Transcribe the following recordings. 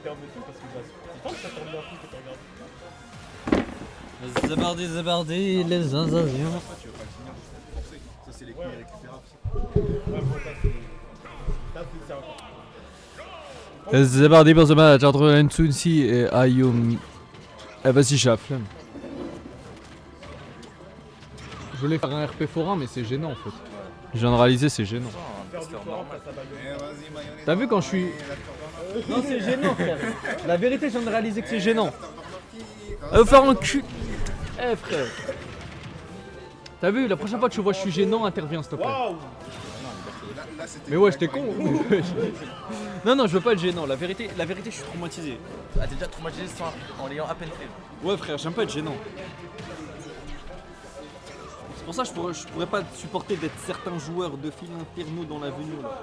perdre le truc parce que c'est pas que ça tombe d'un coup que tu regardes. Zabardi, les sensations. Tu veux pas le finir, forcé. Ça, c'est les coups irrécupérables. Ouais, bon, ça c'est un... Zabardi pour ce match entre Nsunsi et Ayoum. Eh vas-y, j'ai la flemme. Je voulais faire un RP forain, mais c'est gênant en fait. Je viens de réaliser, c'est gênant. Faire du forum face à Bayonne. Vas-y, mayonnaise. T'as vu quand je suis. Non, c'est gênant, frère. La vérité, je viens de réaliser que c'est gênant. Faire un cul. Eh, frère. T'as vu, la prochaine fois que tu vois que je suis gênant, interviens s'il te plaît. Waouh! Là, c'était. Mais ouais, j'étais con. Non, je veux pas être gênant. La vérité, je suis traumatisé. Ah, t'es déjà traumatisé en l'ayant à peine fait. Ouais, frère, j'aime pas être gênant. C'est pour ça que je pourrais pas supporter d'être certains joueurs de films infernaux dans l'avenue là.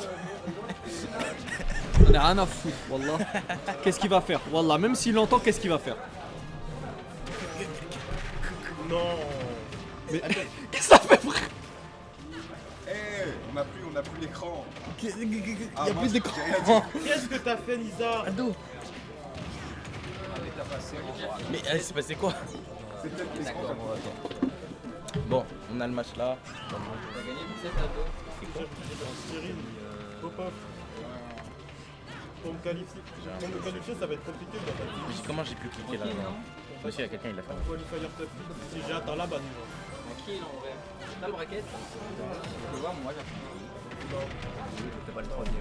J'en ai rien à foutre, wallah. Qu'est-ce qu'il va faire? Wallah, même s'il l'entend, qu'est-ce qu'il va faire? Non! Mais qu'est-ce que ça fait, frère? On a plus l'écran. Il Ah, y a mince, plus d'écran. j'ai rien dit. Qu'est-ce que t'as fait, Nisa? Aldo. Mais c'est passé quoi? C'est peut-être les D'accord, bon, attends. Bon, on a le match là. T'as gagné pour cette Aldo. Cyril, Popov. Pour me qualifier, ça va être compliqué. Mais comment j'ai pu cliquer là? Monsieur, il y a quelqu'un, il l'a fait. Qualifier top 10, si j'ai atteint là-bas, déjà. Tranquille en vrai. T'as le bracket? Tu peux voir, moi j'ai T'as pas le troisième.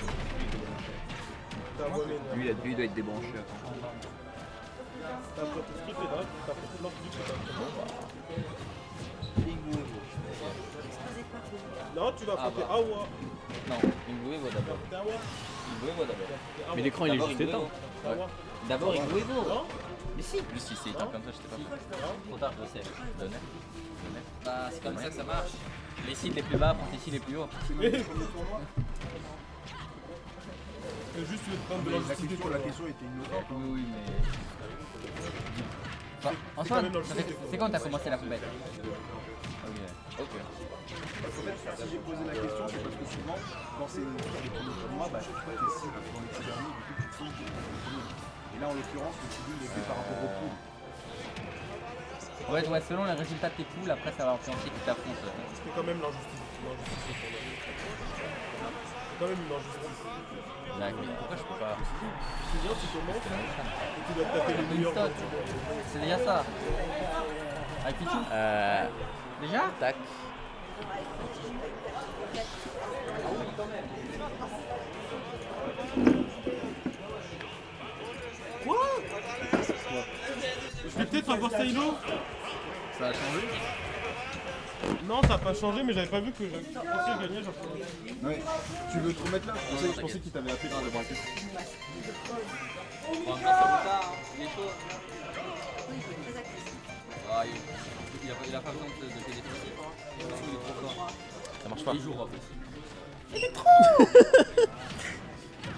T'as volé, non. Lui, il doit être débranché. Attends. T'as fait tout ce qui fait là, t'as fait tout l'ordre du jeu. Non, tu vas affronter Awa. Non, Inguevo d'abord. T'es Awa. Inguevo d'abord. Mais l'écran il est juste éteint. Awa. D'abord Inguevo. Non? Mais si. Lui, si c'est éteint comme ça, je t'ai pas fait. Trop tard, je sais. Donner. Bah, c'est comme ça que ça marche. Les sites les plus bas prennent les sites les plus hauts. C'est juste le temps de La l'anxiété. question était innocente. Oui, oui, mais. Enfin, Antoine, c'est quand t'as commencé la compète? Ok. Parce qu'en fait, si j'ai posé la question, c'est parce que souvent, quand c'est les premiers tournois, bah, chaque fois, t'es cible dans les petits derniers, du coup, tu te sens que t'es le premier. Et là, en l'occurrence, le civil est fait par rapport au pool. Ouais, selon les résultats de tes poules, après ça va influencer qui t'affronte. C'est quand même l'injustice. C'est quand même une injustice. D'accord. Pourquoi je peux pas? Tu viens, tu commences, et tu dois taper les meilleurs. Stock. C'est déjà ça. Avec Pichou? Déjà? Tac. Quoi? Je vais peut-être avoir Saïlo. Ça a changé? Non, ça n'a pas changé, mais j'avais pas vu que je gagnais. Ouais. Tu veux te remettre là? Je pensais qu'il t'avait appelé pour le braquet. Bon, ça va tard, il est chaud. Ah, il a pas besoin de téléphone. Il est trop fort. Ça marche pas. Il joue rock aussi. Il est trop.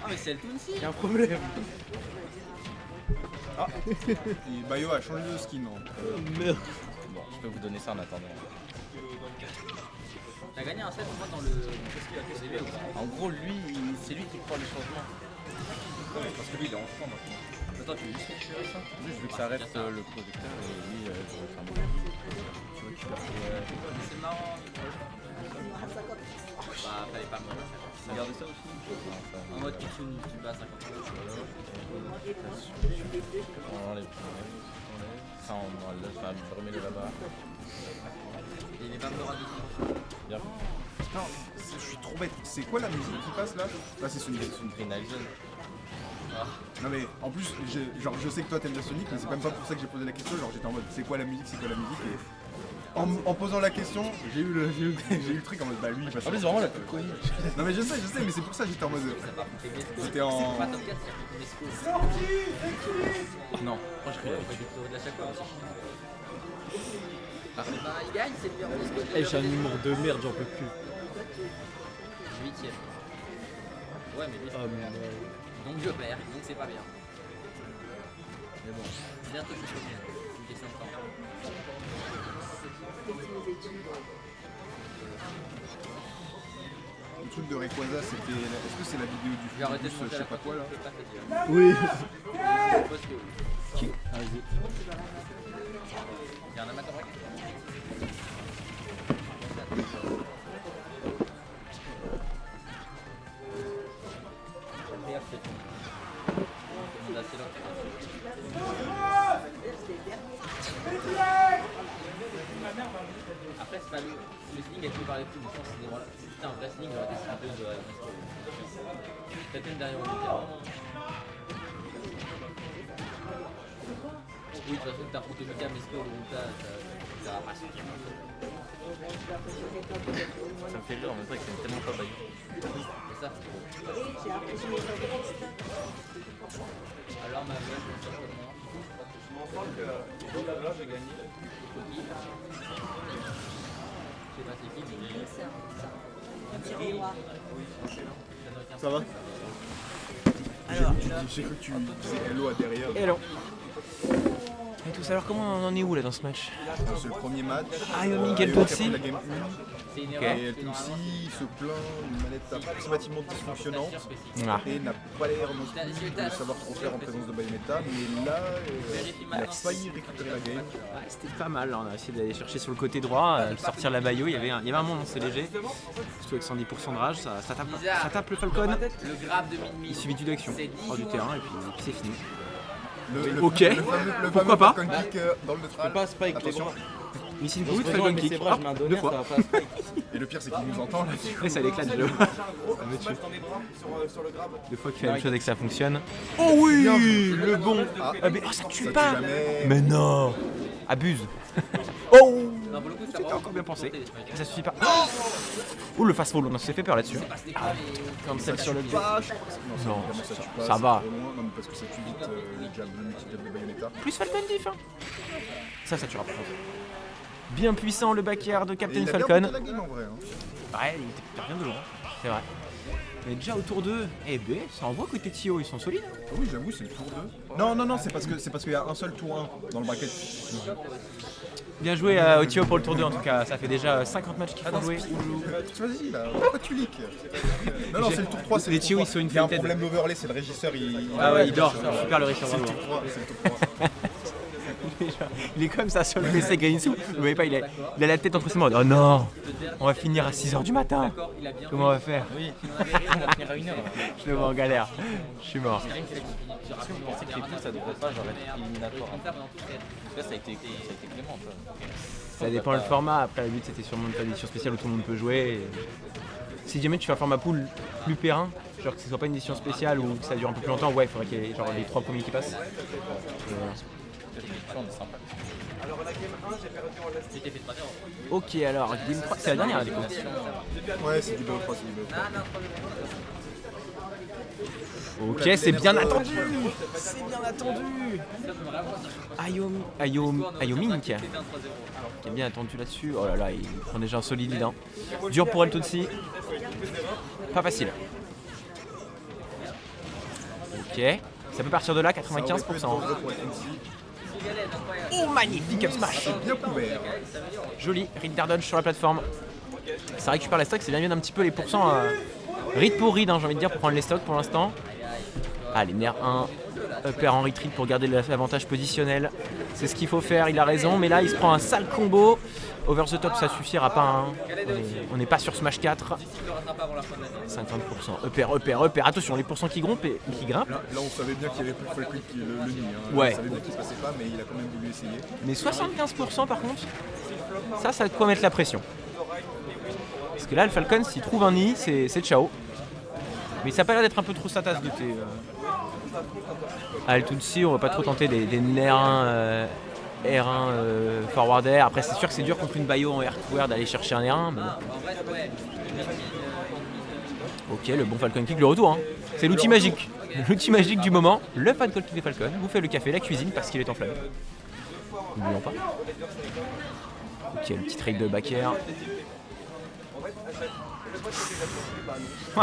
Ah, mais c'est le Tounsi. Il y a un problème. Ah et Bayo a changé de skin. Merde. Bon, je peux vous donner ça en attendant. T'as gagné un set au moins dans le PCB ou pas? En gros, lui, c'est lui qui prend les changements. Parce que lui, il est en franc maintenant. Attends, tu veux juste récupérer ça? Lui, je veux que ça reste le projecteur et lui, je veux faire mon. Tu récupères. C'est marrant. Bah, fallait pas me faire. Regardez ça aussi. En mode Pichou, tu bats 50 euros. On enlève. Ça, on enlève. Enfin, je remets le là-bas. Et les bambes de radio. Bien. Non, je suis trop bête. C'est quoi la musique qui passe là? Là, c'est Sonic. Green Island. Non mais en plus, je sais que toi t'aimes bien Sonic, mais c'est même pas pour ça que j'ai posé la question. Genre j'étais en mode c'est quoi la musique, et en posant la question, j'ai eu le truc en mode bah lui il passe. En plus, vraiment la plus connue. Non mais je sais, mais c'est pour ça que j'étais en mode. J'étais en. Pas top 4, c'est Non, moi je crie. de la chaque fois aussi. Bah, il gagne, c'est le meilleur Nesco. Eh, j'ai un humour de merde, j'en peux plus. 8ème. Ouais, mais Ah merde. donc je perds, donc c'est pas bien. Mais bon, bientôt je suis premier. Une question de temps. Le truc de Rayquaza, c'était. Est-ce que c'est la vidéo du J'ai arrêté de je sais pas quoi là? Oui. Vas-y. Il y a un amateur braquet. Après, c'est pas le sling est fait par les coups, mais je pense que c'est voilà. Si c'était un vrai sling, il aurait été frappé de Ernesto. Peut-être même derrière le vraiment. Oui, de toute façon, t'as affronté Mika, Mesco, Volta, ça va pas sortir. Ça me fait rire en même temps que c'est tellement pas baillé. C'est ça. Alors, ma mère, je me sens comment? Je m'en sens que là, j'ai gagné. Je sais pas c'est qui, mais... Ça va? Alors, J'ai cru que tu disais hello à derrière. hello. Et tout ça, alors comment on en est où là dans ce match? C'est le premier match. Ayomi, quel Ayomi Tutsi. qui a pris la game 1. C'est une Ok. erreur. Et Tulsi se plaint d'une manette approximativement dysfonctionnante Ah. et n'a pas l'air non plus de savoir trop faire en présence de Bayonetta, mais là, il a failli récupérer la game. Ouais, c'était pas mal, là. On a essayé d'aller chercher sur le côté droit, sortir la Bayo, il y avait un monde, c'est léger. Surtout avec 110% de rage, ça tape le Falcon. Le grab de Minmi. Il suffit d'une action hors du terrain et puis c'est fini. Ok. Le Pourquoi fameux pas. Falcon Kick dans le neutral. Pas Spike, les Attention. bras. Missing Dans ce Boot, besoin, Falcon il met Kick. ses bras, je mets un Hop, donner, deux ça fois. va pas à Spike. Et le pire, c'est qu'il nous entend là. Après, ça l'éclate, je le. Sur le grab. Deux fois qu'il fait la même chose et que ça fonctionne. Oh oui, le bon. Ah, mais ça tue Ça pas. tue jamais. Mais non. Abuse. Oh. Non, pour le coup, ça C'était va encore bien pensé. monter, les smileys. Ça suffit pas. Oh le fast fall, on s'est fait peur là-dessus. C'est pas ce décor, mais... Comme celle sur le Pas, je crois que Non, évidemment, ça tue pas. ça c'est va. vraiment- Non, mais parce que ça tue vite le jab, le multi-jab de Bayonetta. Plus Falcon Diff. Hein. Ça tuera par contre. Bien puissant le back air de Et Captain il a bien Falcon. porté la game en vrai. Hein. Ouais, il était bien de loin. C'est vrai. Mais déjà autour d'eux, eh ben, ça envoie côté Tio, ils sont solides. Ah oui, j'avoue, c'est le tour 2. Non, c'est parce qu'il y a un seul tour 1 dans le bracket. Bien joué au Tio pour le tour 2 en tout cas. Ça fait déjà 50 matchs qu'il faut jouer. Vas-y là, pourquoi tu leaks? Non, c'est le tour 3. Les Tio, ils sont une Il y a un fête. problème d'overlay, c'est le régisseur. Ah ouais, il dort. Super le Richard, C'est le bravo. tour 3. C'est le tour 3. Il est comme ça sur le PC Gainsu. Vous voyez pas, il a la tête entre ses mains. Oh non, on va finir à 6h du matin. Il a bien Comment on va faire? Oui, on va finir à 1h. Je le vois en galère. Je suis mort. Est-ce que vous pensez que les poules ça devrait pas genre être éliminatoire hein? Parce que là ça a été clément, tu vois. Ça dépend le format. Après, le but c'était sûrement de faire une édition spéciale où tout le monde peut jouer. Et si jamais tu fais un format pool plus périn, genre que ce soit pas une édition spéciale ou que ça dure un peu plus longtemps, ouais, il faudrait qu'il y ait genre les 3 premiers qui passent. Et voilà. On est sympa. Tu t'es fait 3-0. Ok, alors, Game 3, c'est la dernière là, du coup. Ouais, c'est du BO3, c'est du BO3. Ok, c'est bien attendu. C'est bien attendu. Ayomink, qui est bien attendu là-dessus. Oh là là, il prend déjà un solide lead. Hein. Dur pour El Tutsi. Pas facile. Ok, ça peut partir de là, 95%. Oh, magnifique up smash. Bien couvert. Joli, Reed Dardodge sur la plateforme. Ça récupère les stocks, c'est bien mieux d'un petit peu les pourcents. Reed pour Reed, hein, j'ai envie de dire, pour prendre les stocks pour l'instant. Allez, Nair 1, upper en retreat pour garder l'avantage positionnel. C'est ce qu'il faut faire, il a raison, mais là il se prend un sale combo. Over the top, ça suffira pas. Hein. On n'est pas sur Smash 4. 50%. Upper. Attention, les pourcents qui grimpent. Là, on savait bien qu'il y avait plus de Falcon qui le nid. Hein. Ouais. On savait bien qu'il se passait pas, mais il a quand même voulu essayer. Mais 75% par contre, ça de quoi mettre la pression. Parce que là, le Falcon, s'il trouve un nid, c'est ciao. Mais ça a pas l'air d'être un peu trop sa tasse de thé. Ah, le Tutsi, on va pas trop tenter des Nair1, R1 forward air. Après, c'est sûr que c'est dur contre une Bayo en air-to-air d'aller chercher un R1. Mais... Ok, le bon Falcon Kick, le retour. Hein. C'est l'outil magique. L'outil magique du moment. Le Falcon Kick des Falcon. Vous fait le café, la cuisine parce qu'il est enflammé. N'oublions pas. Ok, le petit trade de back air.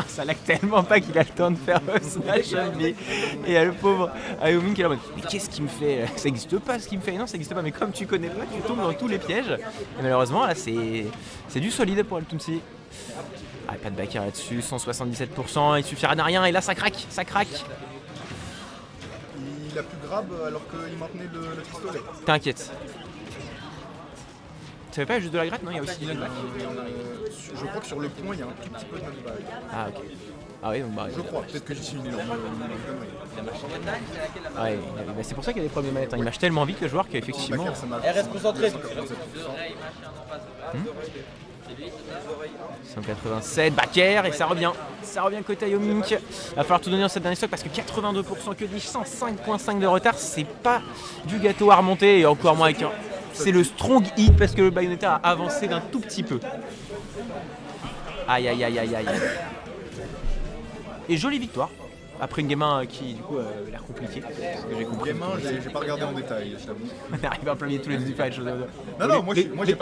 Ça lag tellement pas qu'il a le temps de faire le smash mais... Et il y a le pauvre Ayoming qui est là en mode mais qu'est-ce qu'il me fait? Ça existe pas ce qu'il me fait. Non, ça existe pas, mais comme tu connais pas, tu tombes dans tous les pièges. Et malheureusement là c'est du solide pour El Tutsi. Ah, pas de back air là-dessus, 177%, il suffira de rien et là ça craque. il a plus grab alors qu'il maintenait le pistolet. T'inquiète. Tu savais pas juste de la gratte? Non, il y a aussi du knockback. Je crois que sur le point, il y a un tout petit peu de knockback. Ah, ok. Ah oui, donc bah. Je crois, peut-être que j'ai signé une connerie. Ouais, bah, c'est pour ça qu'il y a des problèmes de manette. Hein. Il marche tellement vite le joueur qu'effectivement. reste concentré. 187, backer et ça revient. Ça revient côté Ayomink. Il va falloir tout donner dans cette dernière stock parce que 82% que dis-je, 105.5 de retard, c'est pas du gâteau à remonter et encore moins avec un. C'est le strong hit parce que le Bayonetta a avancé d'un tout petit peu. Aïe aïe aïe aïe aïe. Et jolie victoire. Après une game 1 qui du coup a l'air compliquée. Parce que j'ai compris. Game 1, j'ai pas regardé en détail, je t'avoue. On arrive à plein milieu tous les fights. Non, moi j'ai